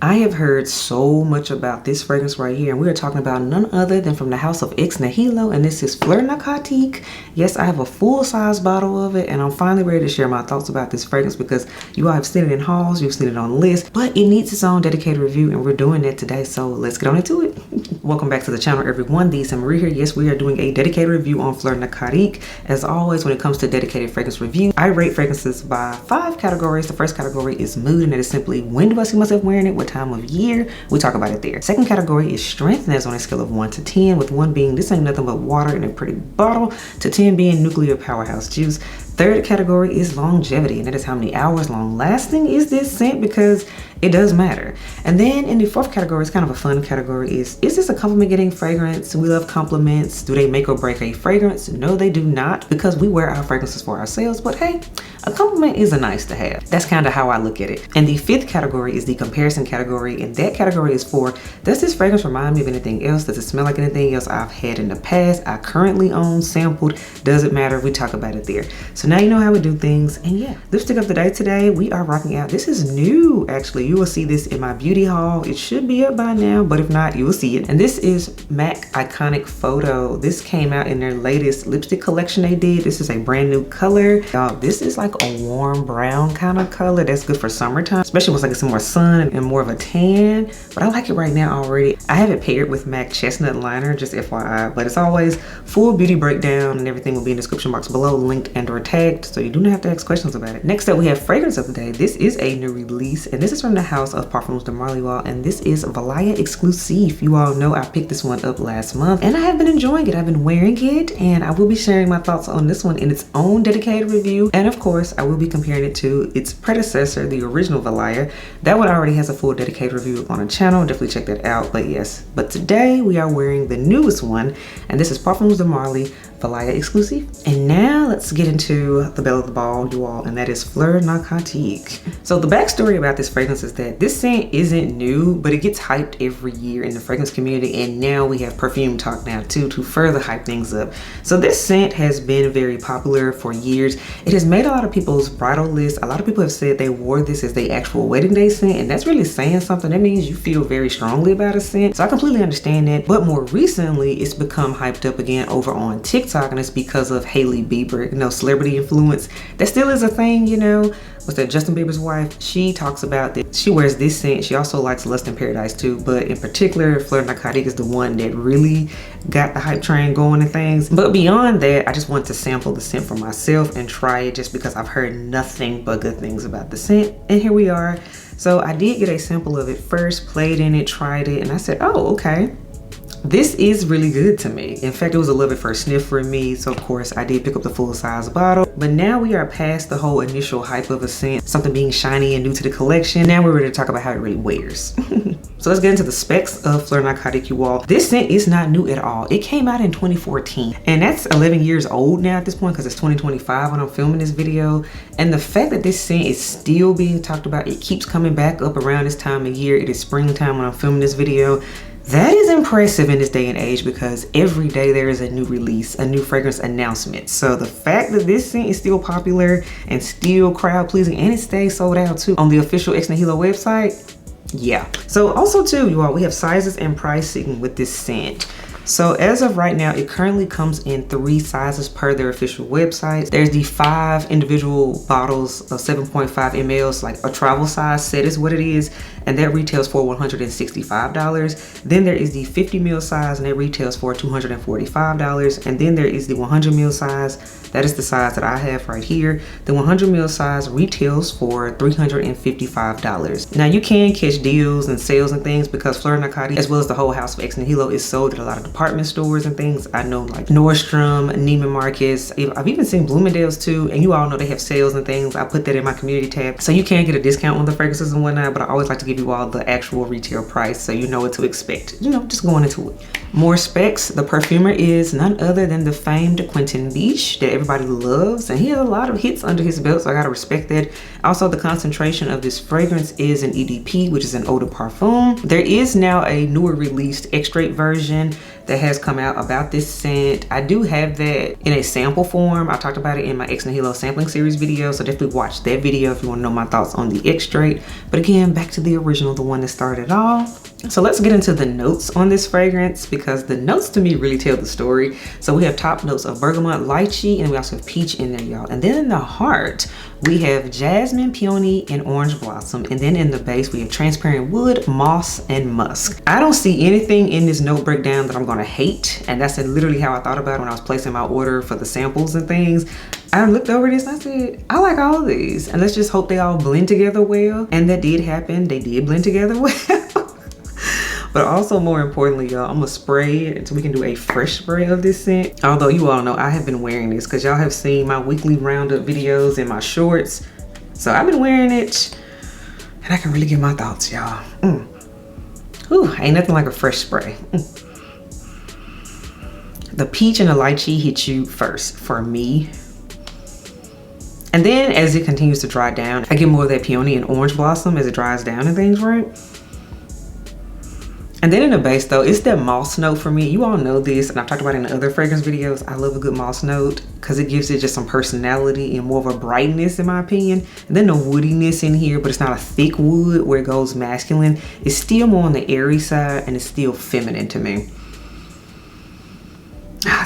I have heard so much about this fragrance right here, and we are talking about none other than from the house of Nihilo, and this is Fleur Narcotique. Yes, I have a full-size bottle of it, and I'm finally ready to share my thoughts about this fragrance because you all have seen it in hauls, you've seen it on lists, but it needs its own dedicated review, and we're doing that today, so let's get on into it. Welcome back to the channel, everyone. SANTAMARIA here. Yes, we are doing a dedicated review on Fleur Narcotique. As always, when it comes to dedicated fragrance review, I rate fragrances by 5 categories. The first category is mood, and that is simply when do I see myself wearing it, what time of year. We talk about it there. Second category is strength, and that's on a scale of 1 to 10, with 1 being this ain't nothing but water in a pretty bottle, to 10 being nuclear powerhouse juice. Third category is longevity, and that is how many hours long lasting is this scent, because it does matter. And then in the fourth category, it's kind of a fun category, is this a compliment getting fragrance? We love compliments. Do they make or break a fragrance? No, they do not, because we wear our fragrances for ourselves, but hey, a compliment is a nice to have. That's kind of how I look at it. And the fifth category is the comparison category, and that category is for, does this fragrance remind me of anything else? Does it smell like anything else I've had in the past, I currently own, sampled? Does it matter? We talk about it there. So now you know how we do things. And yeah, lipstick of the day today, we are rocking out. This is new, actually. You will see this in my beauty haul. It should be up by now, but if not, you will see it. And this is MAC Iconic Photo. This came out in their latest lipstick collection they did. This is a brand new color. Y'all, this is like a warm brown kind of color. That's good for summertime, especially when it's like some more sun and more of a tan. But I like it right now already. I have it paired with MAC Chestnut Liner, just FYI. But it's always full beauty breakdown, and everything will be in the description box below, linked and or tagged, so you do not have to ask questions about it. Next up, we have fragrance of the day. This is a new release, and this is from the house of Parfums de Marly, you all, and this is Valaya Exclusive. You all know I picked this one up last month, and I have been enjoying it. I've been wearing it, and I will be sharing my thoughts on this one in its own dedicated review. And of course, I will be comparing it to its predecessor, the original Valaya. That one already has a full dedicated review on the channel. Definitely check that out. But yes, but today we are wearing the newest one, and this is Parfums de Marly Valaya Exclusive. And now let's get into the belle of the ball, you all, and that is Fleur Narcotique. So the backstory about this fragrance is that this scent isn't new, but it gets hyped every year in the fragrance community, and now we have perfume talk now too to further hype things up. So this scent has been very popular for years. It has made a lot of people's bridal list. A lot of people have said they wore this as their actual wedding day scent, and that's really saying something. That means you feel very strongly about a scent. So I completely understand that. But more recently, it's become hyped up again over on TikTok, and it's because of Hailey Bieber, you know, celebrity influence. That still is a thing, you know. What's that, Justin Bieber's wife? She talks about that. She wears this scent. She also likes Lust in Paradise too, but in particular, Fleur Narcotique is the one that really got the hype train going and things. But beyond that, I just want to sample the scent for myself and try it, just because I've heard nothing but good things about the scent. And here we are. So I did get a sample of it first, played in it, tried it, and I said, oh, okay. This is really good to me. In fact, it was a little bit first sniff for me, so of course I did pick up the full-size bottle. But now we are past the whole initial hype of a scent, something being shiny and new to the collection. Now we're ready to talk about how it really wears. So let's get into the specs of Fleur Narcotique, you all. This scent is not new at all. It came out in 2014, and that's 11 years old now at this point, because it's 2025 when I'm filming this video. And the fact that this scent is still being talked about, it keeps coming back up around this time of year. It is springtime when I'm filming this video. That is impressive in this day and age, because every day there is a new release, a new fragrance announcement. So the fact that this scent is still popular and still crowd pleasing, and it stays sold out too on the official Nihilo website, yeah. So also too, you all, we have sizes and pricing with this scent. So as of right now, it currently comes in 3 sizes per their official website. There's the 5 individual bottles of 7.5 mLs, like a travel size set is what it is, and that retails for $165. Then there is the 50 ml size, and that retails for $245. And then there is the 100 ml size. That is the size that I have right here. The 100 ml size retails for $355. Now you can catch deals and sales and things, because Fleur Narcotique, as well as the whole house of Nihilo, is sold at a lot of department stores and things. I know like Nordstrom, Neiman Marcus. I've even seen Bloomingdale's too, and you all know they have sales and things. I put that in my community tab, so you can get a discount on the fragrances and whatnot, but I always like to give you all the actual retail price so you know what to expect, you know, just going into it. More specs. The perfumer is none other than the famed Quentin Beach that everybody loves, and he has a lot of hits under his belt, so I gotta respect that. Also, the concentration of this fragrance is an EDP, which is an eau de parfum. There is now a newer released Extrait version that has come out about this scent. I do have that in a sample form. I talked about it in my Ex Nihilo sampling series video, so definitely watch that video if you want to know my thoughts on the Extrait. But again, back to the original, the one that started off. So let's get into the notes on this fragrance, because the notes to me really tell the story. So we have top notes of bergamot, lychee, and we also have peach in there, y'all. And then in the heart, we have jasmine, peony, and orange blossom. And then in the base, we have transparent wood, moss, and musk. I don't see anything in this note breakdown that I'm gonna hate. And that's literally how I thought about it when I was placing my order for the samples and things. I looked over this and I said, I like all of these. And let's just hope they all blend together well. And that did happen. They did blend together well. But also, more importantly, y'all, I'm gonna spray it so we can do a fresh spray of this scent. Although you all know I have been wearing this because y'all have seen my weekly roundup videos and my shorts. So I've been wearing it and I can really give my thoughts, y'all. Ooh, ain't nothing like a fresh spray. The peach and the lychee hit you first for me. And then as it continues to dry down, I get more of that peony and orange blossom as it dries down and things, right? And then in the base though, it's that moss note for me. You all know this, and I've talked about it in other fragrance videos. I love a good moss note because it gives it just some personality and more of a brightness in my opinion. And then the woodiness in here, but it's not a thick wood where it goes masculine. It's still more on the airy side and it's still feminine to me.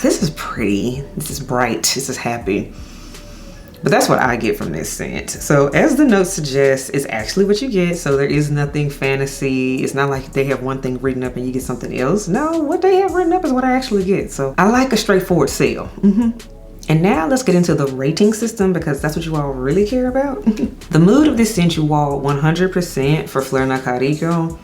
This is pretty, this is bright, this is happy. But that's what I get from this scent. So as the note suggests, it's actually what you get. So there is nothing fantasy. It's not like they have one thing written up and you get something else. No, what they have written up is what I actually get. So I like a straightforward sale. And now let's get into the rating system, because that's what you all really care about. The mood of this scent, you all, 100% for Fleur Narcotique.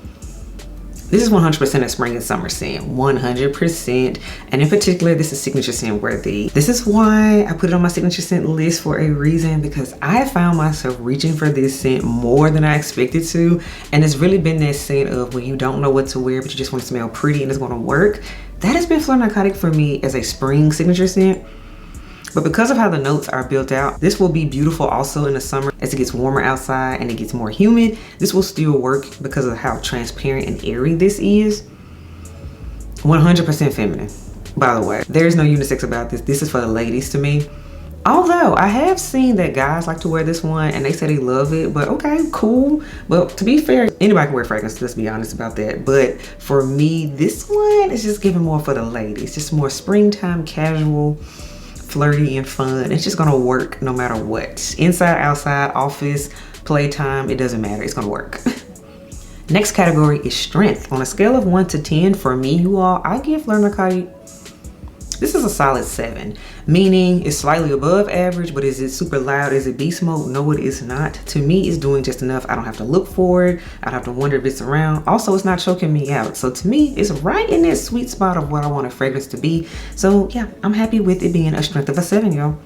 This is 100% a spring and summer scent, 100%. And in particular, this is signature scent worthy. This is why I put it on my signature scent list for a reason, because I found myself reaching for this scent more than I expected to. And it's really been that scent of when you don't know what to wear, but you just want to smell pretty and it's gonna work. That has been Fleur Narcotique for me as a spring signature scent. But because of how the notes are built out, this will be beautiful also in the summer as it gets warmer outside and it gets more humid. This will still work because of how transparent and airy this is. 100% feminine, by the way. There's no unisex about this. This is for the ladies to me. Although I have seen that guys like to wear this one and they say they love it, but okay, cool. But to be fair, anybody can wear fragrance, let's be honest about that. But for me, this one is just giving more for the ladies, just more springtime casual, flirty and fun. It's just gonna work no matter what. Inside, outside, office, playtime, it doesn't matter, it's gonna work. Next category is strength. On a scale of 1 to 10, for me, you all, I give Fleur Narcotique, this is a solid 7, meaning it's slightly above average, but is it super loud? Is it beast mode? No, it is not. To me, it's doing just enough. I don't have to look for it. I don't have to wonder if it's around. Also, it's not choking me out. So to me, it's right in that sweet spot of what I want a fragrance to be. So yeah, I'm happy with it being a strength of a 7, y'all.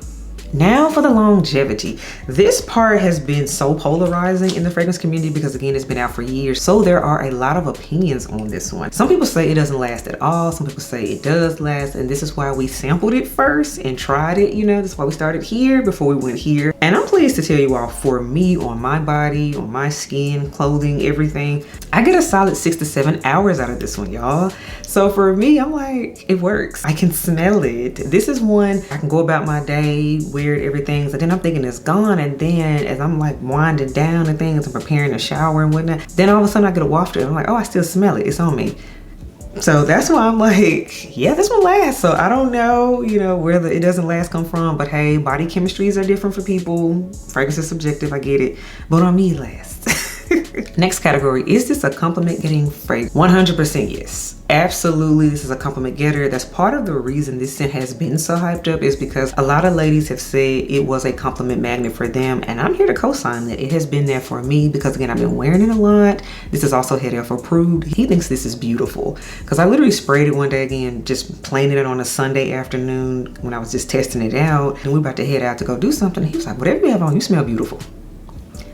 Now for the longevity. This part has been so polarizing in the fragrance community because again, it's been out for years. So there are a lot of opinions on this one. Some people say it doesn't last at all. Some people say it does last. And this is why we sampled it first and tried it. You know, this is why we started here before we went here. And I'm pleased to tell you all, for me, on my body, on my skin, clothing, everything, I get a solid 6 to 7 hours out of this one, y'all. So for me, I'm like, it works. I can smell it. This is one I can go about my day, wear everything. So then I'm thinking it's gone. And then as I'm like winding down and things and preparing to shower and whatnot, then all of a sudden I get a waft and I'm like, oh, I still smell it. It's on me. So that's why I'm like, yeah, this one lasts. So I don't know, you know, where the it doesn't last come from, but hey, body chemistries are different for people. Fragrance is subjective, I get it. But on me, it lasts. Next category, is this a compliment getting fragrance? 100% yes. Absolutely, this is a compliment getter. That's part of the reason this scent has been so hyped up, is because a lot of ladies have said it was a compliment magnet for them, and I'm here to co-sign that. It has been there for me because again, I've been wearing it a lot. This is also head elf approved. He thinks this is beautiful because I literally sprayed it one day, again, just playing it on a Sunday afternoon when I was just testing it out, and we about to head out to go do something. He was like, whatever you have on, you smell beautiful.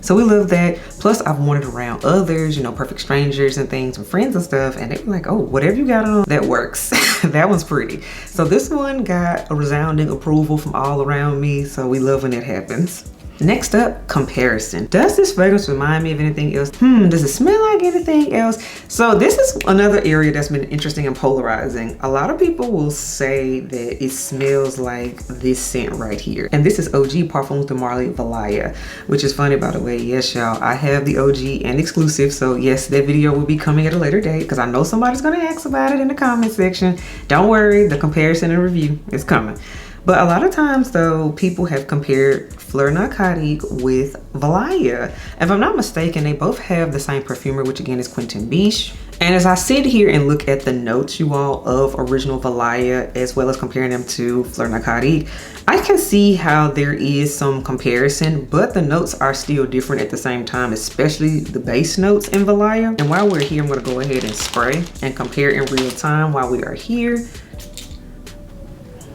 So we love that. Plus I've worn it around others, you know, perfect strangers and things, with friends and stuff, and they were like, oh, whatever you got on, that works. That one's pretty. So this one got a resounding approval from all around me. So we love when that happens. Next up, comparison. Does this fragrance remind me of anything else? Does it smell like anything else? So this is another area that's been interesting and polarizing. A lot of people will say that it smells like this scent right here. And this is OG Parfums de Marly Valaya, which is funny, by the way. Yes, y'all, I have the OG and exclusive. So yes, that video will be coming at a later date because I know somebody's gonna ask about it in the comment section. Don't worry, the comparison and review is coming. But a lot of times though, people have compared Fleur Narcotique with Valaya. If I'm not mistaken, they both have the same perfumer, which again is Quentin Biche. And as I sit here and look at the notes, you all, of original Valaya, as well as comparing them to Fleur Narcotique, I can see how there is some comparison, but the notes are still different at the same time, especially the base notes in Valaya. And while we're here, I'm gonna go ahead and spray and compare in real time while we are here.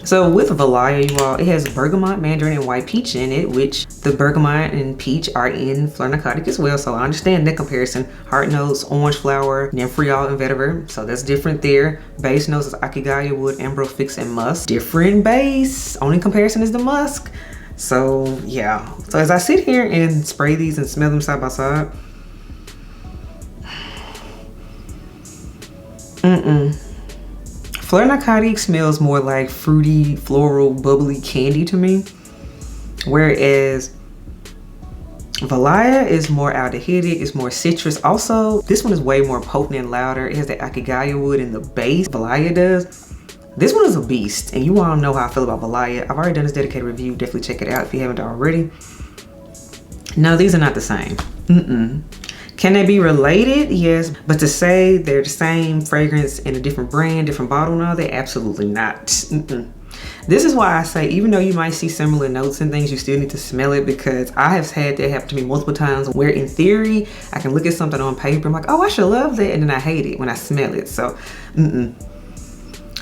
So with Valaya, you all, it has bergamot, mandarin, and white peach in it, which the bergamot and peach are in Fleur Narcotique as well. So I understand that comparison. Heart notes, orange flower, nymphoreal, and vetiver. So that's different there. Base notes is akigaya wood, amber fix, and musk. Different base. Only comparison is the musk. So yeah. So as I sit here and spray these and smell them side by side. Fleur Narcotique smells more like fruity, floral, bubbly candy to me. Whereas Valaya is more aldehydic, it's more citrus. Also, this one is way more potent and louder. It has the akigaya wood in the base, Valaya does. This one is a beast, and you all know how I feel about Valaya. I've already done this dedicated review. Definitely check it out if you haven't already. No, these are not the same. Can they be related? Yes, but to say they're the same fragrance in a different brand, different bottle, no, they're absolutely not. This is why I say, even though you might see similar notes and things, you still need to smell it, because I have had that happen to me multiple times where in theory, I can look at something on paper, I'm like, oh, I should love that, and then I hate it when I smell it, so,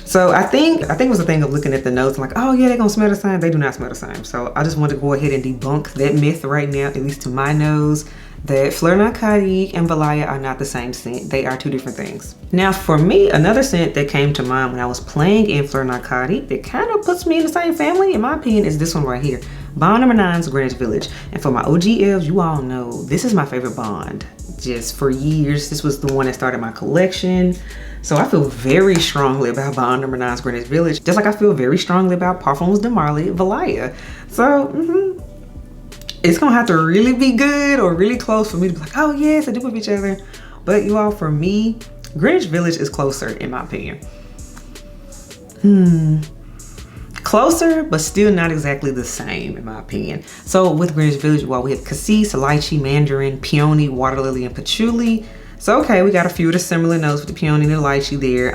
So I think it was a thing of looking at the notes, I'm like, oh yeah, they're gonna smell the same. They do not smell the same. So I just want to go ahead and debunk that myth right now, at least to my nose, that Fleur Narcotique and Valaya are not the same scent. They are two different things. Now for me, another scent that came to mind when I was playing in Fleur Narcotique that kind of puts me in the same family, in my opinion, is this one right here. Bond No. 9's Greenwich Village. And for my OG elves, you all know, this is my favorite Bond. Just for years, this was the one that started my collection. So I feel very strongly about Bond No. 9's Greenwich Village, just like I feel very strongly about Parfums de Marly Valaya. So, it's gonna have to really be good or really close for me to be like, oh yes, they do with each other. But you all, for me, Greenwich Village is closer in my opinion. Closer, but still not exactly the same in my opinion. So with Greenwich Village, well, we have cassis, lychee, mandarin, peony, water lily, and patchouli. So okay, we got a few of the similar notes with the peony and the lychee there.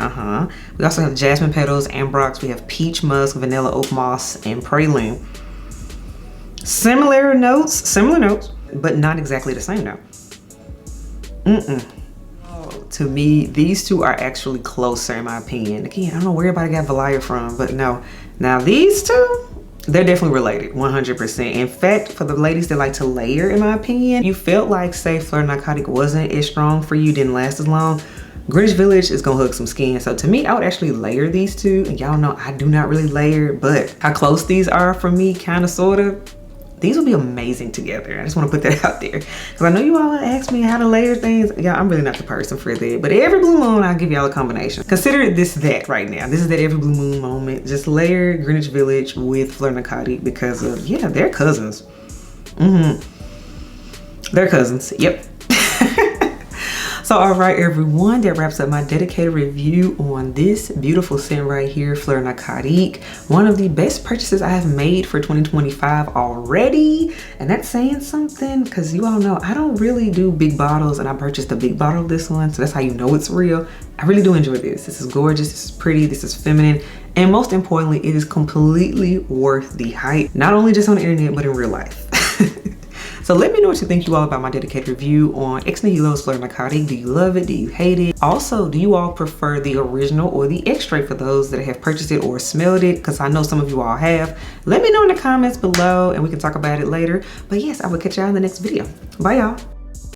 We also have jasmine petals, ambrox. We have peach, musk, vanilla, oak moss, and praline. Similar notes, but not exactly the same note. To me, these two are actually closer in my opinion. Again, I don't know where everybody got Valaya from, but no. Now these two, they're definitely related, 100%. In fact, for the ladies that like to layer, in my opinion, you felt like, say, Fleur Narcotique wasn't as strong for you, didn't last as long, Greenwich Village is gonna hug some skin. So to me, I would actually layer these two. And y'all know I do not really layer, but how close these are for me, kind of, sort of, these will be amazing together. I just want to put that out there, because I know you all ask me how to layer things. Yeah, I'm really not the person for that, but every blue moon I'll give y'all a combination. Consider this that right now. This is that every blue moon moment. Just layer Greenwich Village with Fleur Narcotique because of, yeah, they're cousins. They're cousins, yep. So all right, everyone, that wraps up my dedicated review on this beautiful scent right here, Fleur Narcotique. One of the best purchases I have made for 2025 already. And that's saying something, because you all know I don't really do big bottles, and I purchased a big bottle of this one. So that's how you know it's real. I really do enjoy this. This is gorgeous, this is pretty, this is feminine. And most importantly, it is completely worth the hype. Not only just on the internet, but in real life. So let me know what you think, you all, about my dedicated review on Ex Nihilo's Fleur Narcotique. Do you love it? Do you hate it? Also, do you all prefer the original or the Extrait for those that have purchased it or smelled it? Because I know some of you all have. Let me know in the comments below and we can talk about it later. But yes, I will catch y'all in the next video. Bye, y'all.